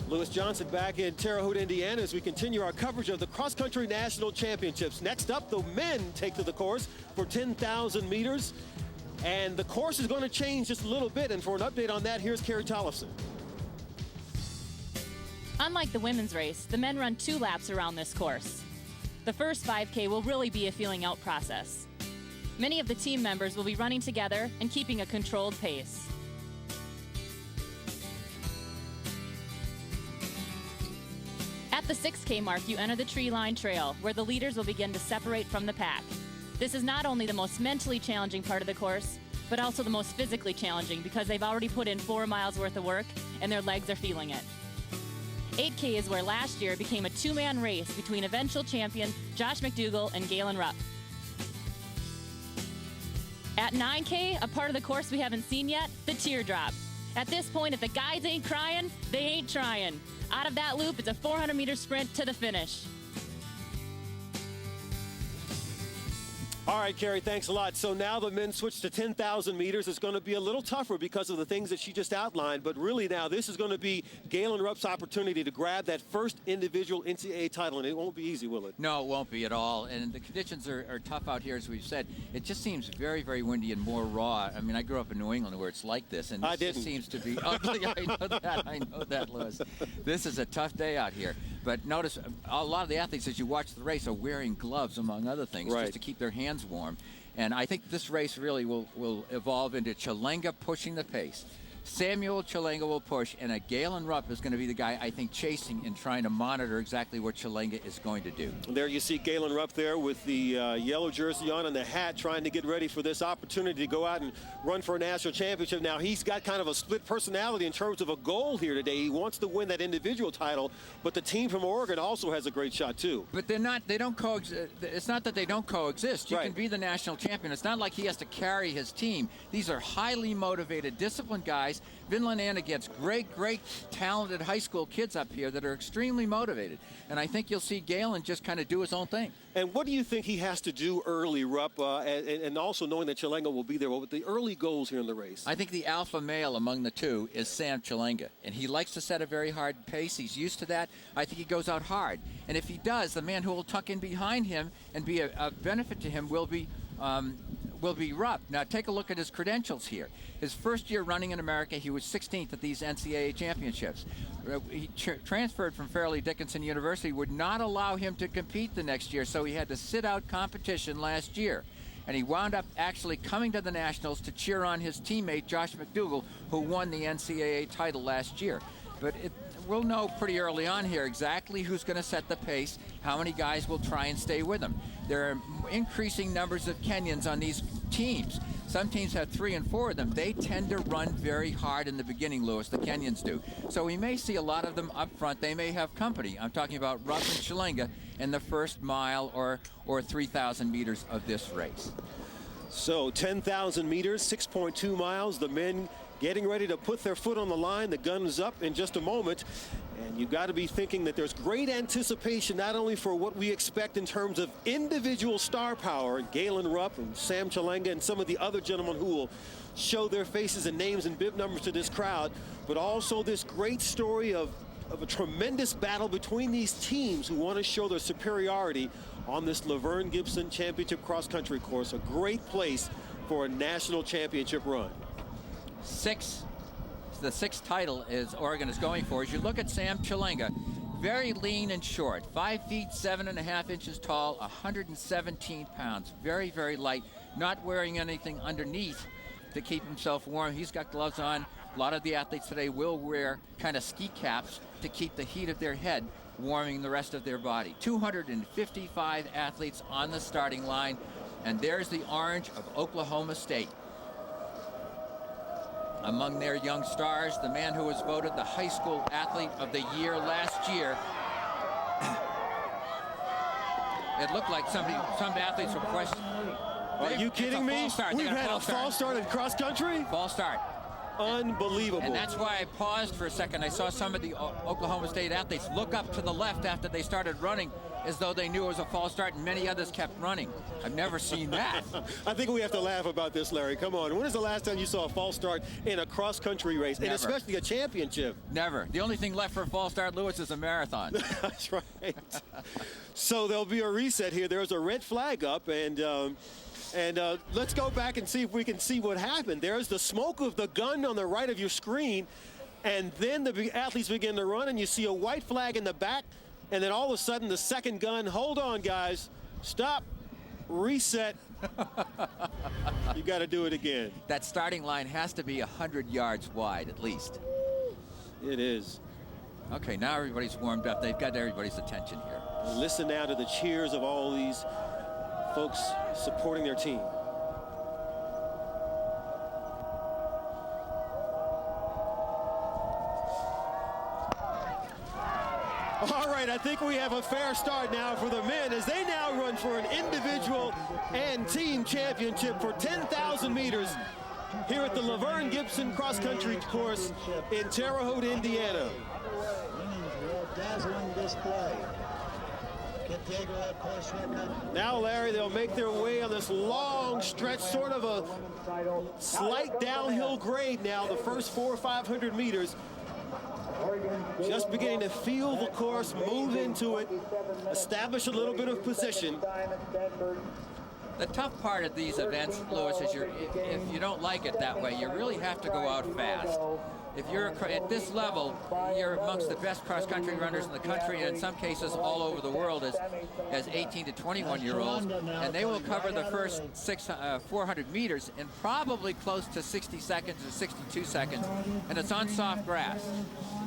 Lewis Johnson back in Terre Haute, Indiana, as we continue our coverage of the cross-country national championships. Next up, the men take to the course for 10,000 meters. And the course is going to change just a little bit. And for an update on that, here's Carrie Tollefson. Unlike the women's race, the men run 2 laps around this course. The first 5K will really be a feeling out process. Many of the team members will be running together and keeping a controlled pace. At the 6K mark, you enter the tree-lined trail, where the leaders will begin to separate from the pack. This is not only the most mentally challenging part of the course, but also the most physically challenging because they've already put in 4 miles worth of work and their legs are feeling it. 8K is where last year became a 2-man race between eventual champion Josh McDougall and Galen Rupp. At 9K, a part of the course we haven't seen yet, the teardrop. At this point, if the guys ain't crying, they ain't trying. Out of that loop, it's a 400-meter sprint to the finish. All right, Carrie, thanks a lot. So now the men switch to 10,000 meters. It's going to be a little tougher because of the things that she just outlined. But really now this is going to be Galen Rupp's opportunity to grab that first individual NCAA title. And it won't be easy, will it? No, it won't be at all. And the conditions are tough out here, as we've said. It just seems very, very windy and more raw. I mean, I grew up in New England where it's like this. And this just seems to be ugly. I know that, Lewis. This is a tough day out here. But notice a lot of the athletes, as you watch the race, are wearing gloves, among other things, just to keep their hands warm. And I think this race really will evolve into Chalanga pushing the pace. Samuel Chalanga will push, and Galen Rupp is going to be the guy, I think, chasing and trying to monitor exactly what Chalanga is going to do. There you see Galen Rupp there with the yellow jersey on and the hat, trying to get ready for this opportunity to go out and run for a national championship. Now, he's got kind of a split personality in terms of a goal here today. He wants to win that individual title, but the team from Oregon also has a great shot, too. But they don't coexist. It's not that they don't coexist. You can be the national champion. It's not like he has to carry his team. These are highly motivated, disciplined guys. Vinland Anna gets great, talented high school kids up here that are extremely motivated. And I think you'll see Galen just kind of do his own thing. And what do you think he has to do early, Rupp, and also knowing that Chalanga will be there? What with the early goals here in the race? I think the alpha male among the two is Sam Chalanga. And he likes to set a very hard pace. He's used to that. I think he goes out hard. And if he does, the man who will tuck in behind him and be a benefit to him will be Rupp. Now, take a look at his credentials here. His first year running in America, he was 16th at these NCAA championships. He transferred from Fairleigh Dickinson University, would not allow him to compete the next year, so he had to sit out competition last year. And he wound up actually coming to the Nationals to cheer on his teammate, Josh McDougall, who won the NCAA title last year. But we'll know pretty early on here exactly who's going to set the pace, how many guys will try and stay with him. There are increasing numbers of Kenyans on these teams. Some teams have 3 and 4 of them. They tend to run very hard in the beginning, Lewis, the Kenyans do. So we may see a lot of them up front. They may have company. I'm talking about Rupp and Chalanga in the first mile or 3,000 meters of this race. So 10,000 meters, 6.2 miles. The men getting ready to put their foot on the line. The gun is up in just a moment. And you've got to be thinking that there's great anticipation, not only for what we expect in terms of individual star power, Galen Rupp and Sam Chalanga and some of the other gentlemen who will show their faces and names and bib numbers to this crowd, but also this great story of a tremendous battle between these teams who want to show their superiority on this Laverne Gibson Championship cross-country course. A great place for a national championship run. The 6th title is Oregon is going for. As you look at Sam Chalanga, very lean and short, 5 feet 7.5 inches tall, 117 pounds, very, very light, not wearing anything underneath to keep himself warm. He's got gloves on. A lot of the athletes today will wear kind of ski caps to keep the heat of their head warming the rest of their body. 255 athletes on the starting line, and there's the orange of Oklahoma State. Among their young stars, the man who was voted the high school athlete of the year last year. It looked like some athletes were questioning. Are you kidding me? We've had a false start in cross country. False start. Unbelievable. And that's why I paused for a second. I saw some of the Oklahoma State athletes look up to the left after they started running as though they knew it was a false start, and many others kept running. I've never seen that. I think we have to laugh about this, Larry. Come on. When is the last time you saw a false start in a cross-country race, Never. and especially a championship? Never. The only thing left for a false start, Lewis, is a marathon. That's right. So there'll be a reset here. There's a red flag up, and let's go back and see if we can see what happened. There's the smoke of the gun on the right of your screen, and then the athletes begin to run, and you see a white flag in the back, and then all of a sudden the second gun. Hold on, guys. Stop. Reset. You got to do it again. That starting line has to be 100 yards wide at least. It is. Okay, now everybody's warmed up. They've got everybody's attention here. And listen now to the cheers of all these folks supporting their team. All right, I think we have a fair start now for the men as they now run for an individual and team championship for 10,000 meters here at the Laverne Gibson cross country course in Terre Haute, Indiana. Dazzling display. Now, Larry, they'll make their way on this long stretch, sort of a slight downhill grade now, the first 400 or 500 meters. Just beginning to feel the course, move into it, establish a little bit of position. The tough part of these events, Lewis, is if you don't like it that way, you really have to go out fast. If you're at this level, you're amongst the best cross-country runners in the country, and in some cases all over the world as 18 to 21-year-olds, and they will cover the first 400 meters in probably close to 60 seconds or 62 seconds, and it's on soft grass.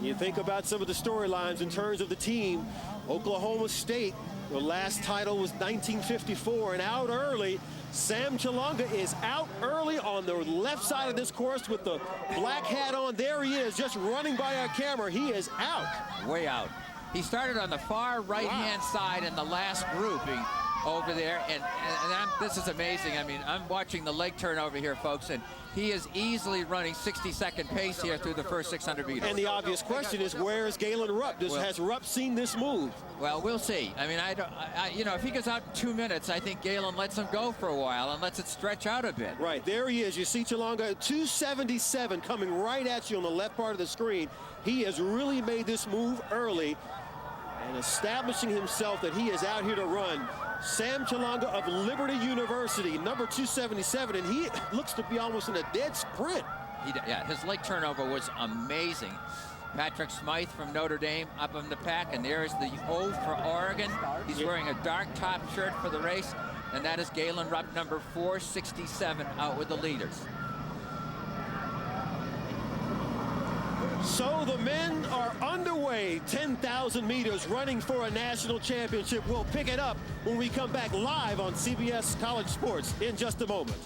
You think about some of the storylines in terms of the team. Oklahoma State, the last title was 1954, and out early. Sam Chalanga is out early on the left side of this course with the black hat on. There he is, just running by our camera. He is out. Way out. He started on the far right-hand side in the last grouping over there, and this is amazing. I mean, I'm watching the leg turnover here, folks, and he is easily running 60-second pace here through the first 600 meters. And the obvious question is, where is Galen Rupp? Has Rupp seen this move? Well, we'll see. I mean, you know, if he goes out in 2 minutes, I think Galen lets him go for a while and lets it stretch out a bit. Right, there he is. You see Chalanga, 277 coming right at you on the left part of the screen. He has really made this move early and establishing himself that he is out here to run. Sam Chalanga of Liberty University, number 277, and he looks to be almost in a dead sprint. Yeah, his leg turnover was amazing. Patrick Smythe from Notre Dame up in the pack, and there's the O for Oregon. He's wearing a dark top shirt for the race, and that is Galen Rupp, number 467, out with the leaders. So the men are underway, 10,000 meters, running for a national championship. We'll pick it up when we come back live on CBS College Sports in just a moment.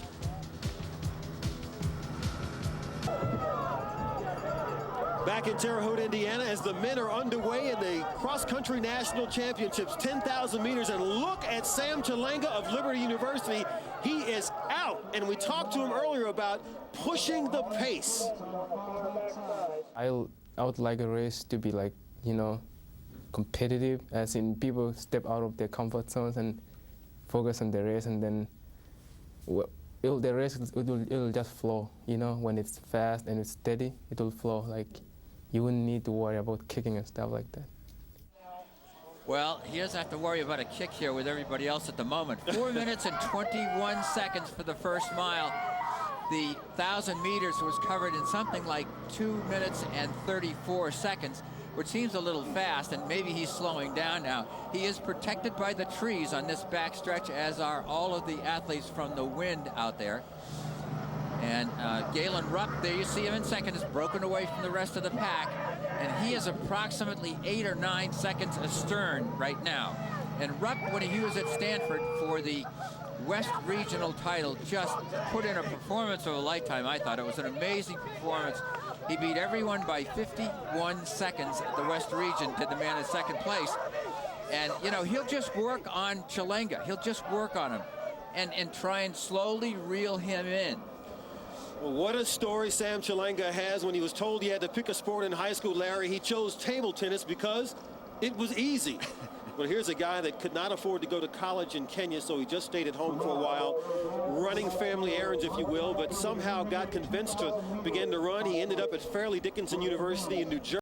Back in Terre Haute, Indiana, as the men are underway in the cross-country national championships, 10,000 meters, and look at Sam Chalanga of Liberty University. He is out, and we talked to him earlier about pushing the pace. I would like a race to be like, you know, competitive, as in people step out of their comfort zones and focus on the race, and then the race it'll just flow, you know. When it's fast and it's steady, it will flow. Like, you wouldn't need to worry about kicking and stuff like that. Well, he doesn't have to worry about a kick here with everybody else at the moment. 4 minutes and 21 seconds for the first mile. The 1,000 meters was covered in something like 2 minutes and 34 seconds, which seems a little fast, and maybe he's slowing down now. He is protected by the trees on this backstretch, as are all of the athletes from the wind out there. And Galen Rupp, there you see him in second, is broken away from the rest of the pack, and he is approximately 8 or 9 seconds astern right now. And Rupp, when he was at Stanford for the West Regional title, just put in a performance of a lifetime. I thought it was an amazing performance. He beat everyone by 51 seconds at the West Region, did the man in second place. And, you know, he'll just work on Chalanga. He'll just work on him and try and slowly reel him in. Well, what a story Sam Chalanga has. When he was told he had to pick a sport in high school, Larry, he chose table tennis because it was easy. Well, here's a guy that could not afford to go to college in Kenya, so he just stayed at home for a while, running family errands, if you will, but somehow got convinced to begin to run. He ended up at Fairleigh Dickinson University in New Jersey.